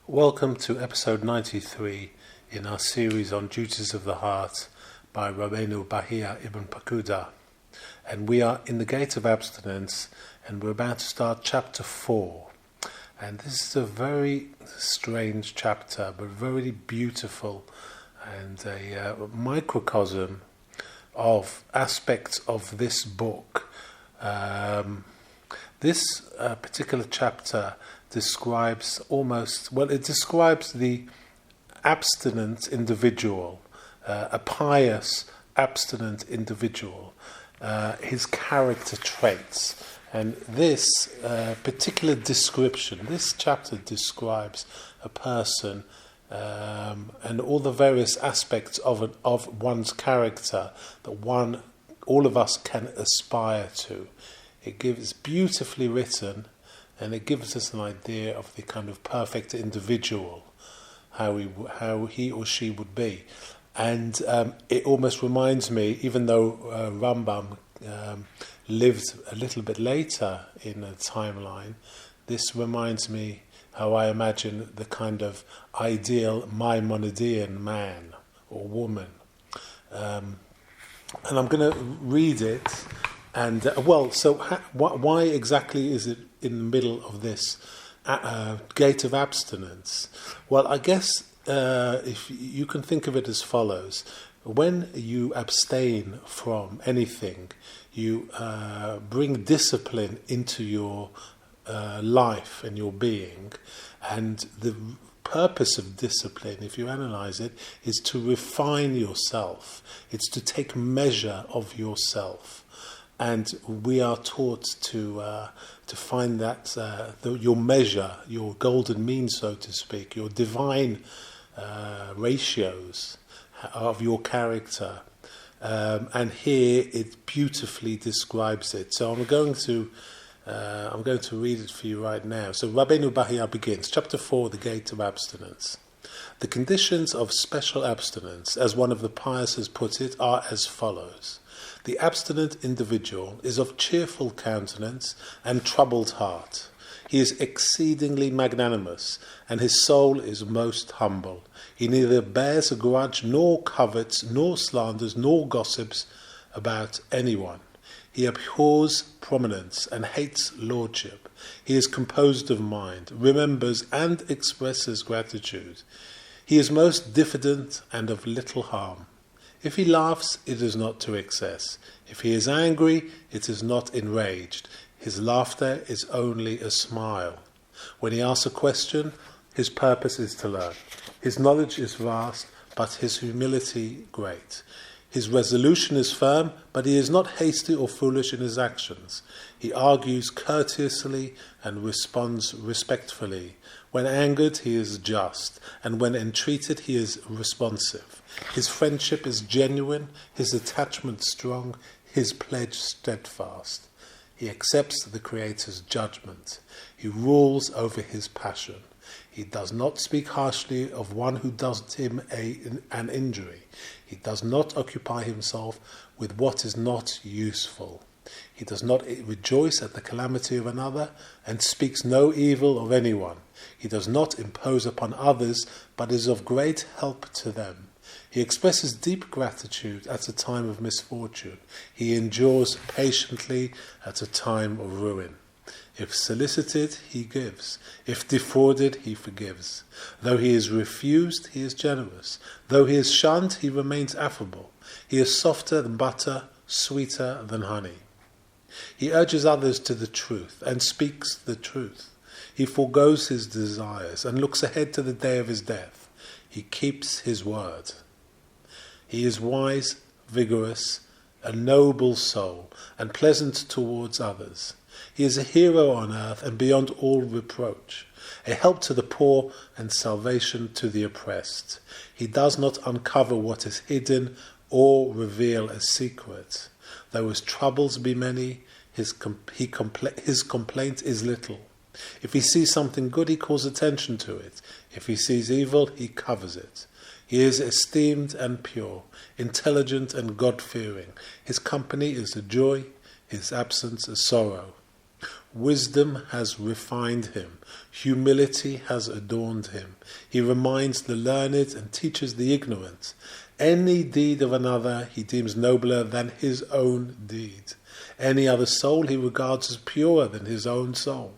Welcome to episode 93 in our series on duties of the heart by Rabbi Bachya Ibn Pakuda. And we are in the gate of abstinence and we're about to start chapter 4. And this is a very strange chapter, but very beautiful and a microcosm of aspects of this book. This particular chapter describes it describes the abstinent individual, a pious abstinent individual, his character traits. And this particular description, this chapter describes a person and all the various aspects of one's character that all of us can aspire to. It's beautifully written, and it gives us an idea of the kind of perfect individual, how he or she would be. And it almost reminds me, even though Rambam lived a little bit later in the timeline, this reminds me how I imagine the kind of ideal Maimonidean man or woman. And I'm going to read it. And why exactly is it in the middle of this gate of abstinence? Well, I guess if you can think of it as follows: when you abstain from anything, you bring discipline into your life and your being, and the purpose of discipline, if you analyze it, is to refine yourself. It's to take measure of yourself. And we are taught to find that your measure, your golden mean, so to speak, your divine ratios of your character. And here it beautifully describes it. So I'm going to read it for you right now. So Rabbi Bahya begins, chapter 4, the gate of abstinence. The conditions of special abstinence, as one of the pious has put it, are as follows. The abstinent individual is of cheerful countenance and troubled heart. He is exceedingly magnanimous, and his soul is most humble. He neither bears a grudge, nor covets, nor slanders, nor gossips about anyone. He abhors prominence and hates lordship. He is composed of mind, remembers and expresses gratitude. He is most diffident and of little harm. If he laughs, it is not to excess. If he is angry, it is not enraged. His laughter is only a smile. When he asks a question, his purpose is to learn. His knowledge is vast, but his humility great. His resolution is firm, but he is not hasty or foolish in his actions. He argues courteously and responds respectfully. When angered, he is just, and when entreated, he is responsive. His friendship is genuine, his attachment strong, his pledge steadfast. He accepts the Creator's judgment. He rules over his passion. He does not speak harshly of one who does him an injury. He does not occupy himself with what is not useful. He does not rejoice at the calamity of another and speaks no evil of anyone. He does not impose upon others, but is of great help to them. He expresses deep gratitude at a time of misfortune. He endures patiently at a time of ruin. If solicited, he gives. If defrauded, he forgives. Though he is refused, he is generous. Though he is shunned, he remains affable. He is softer than butter, sweeter than honey. He urges others to the truth and speaks the truth. He forgoes his desires and looks ahead to the day of his death. He keeps his word. He is wise, vigorous, a noble soul, and pleasant towards others. He is a hero on earth and beyond all reproach, a help to the poor and salvation to the oppressed. He does not uncover what is hidden or reveal a secret. Though his troubles be many, his complaint is little. If he sees something good, he calls attention to it. If he sees evil, he covers it. He is esteemed and pure, intelligent and God-fearing. His company is a joy, his absence a sorrow. Wisdom has refined him. Humility has adorned him. He reminds the learned and teaches the ignorant. Any deed of another he deems nobler than his own deed. Any other soul he regards as purer than his own soul.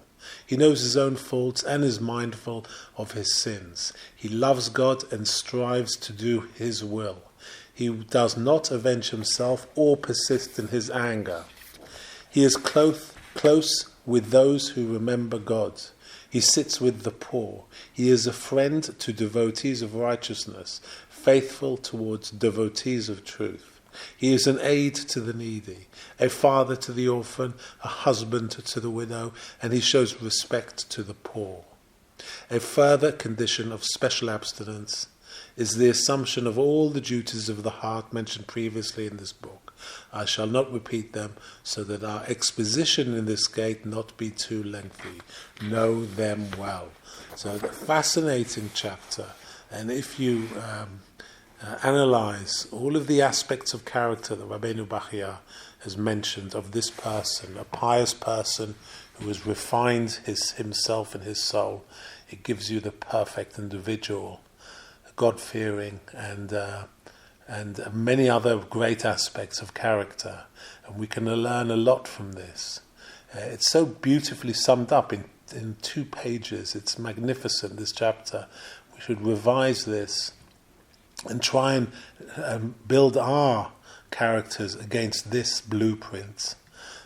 He knows his own faults and is mindful of his sins. He loves God and strives to do his will. He does not avenge himself or persist in his anger. He is close with those who remember God. He sits with the poor. He is a friend to devotees of righteousness, faithful towards devotees of truth. He is an aid to the needy, a father to the orphan, a husband to the widow, and he shows respect to the poor. A further condition of special abstinence is the assumption of all the duties of the heart mentioned previously in this book. I shall not repeat them, so that our exposition in this gate not be too lengthy. Know them well. So, the fascinating chapter, and if you analyze all of the aspects of character that Rabbi Bachya has mentioned of this person, a pious person who has refined himself and his soul, it gives you the perfect individual, God-fearing and many other great aspects of character. And we can learn a lot from this. It's so beautifully summed up in 2 pages. It's magnificent, this chapter. We should revise this and try and build our characters against this blueprint.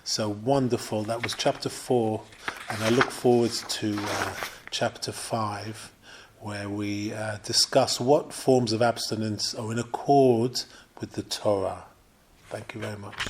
So wonderful. That was chapter 4, and I look forward to chapter 5, where we discuss what forms of abstinence are in accord with the Torah. Thank you very much.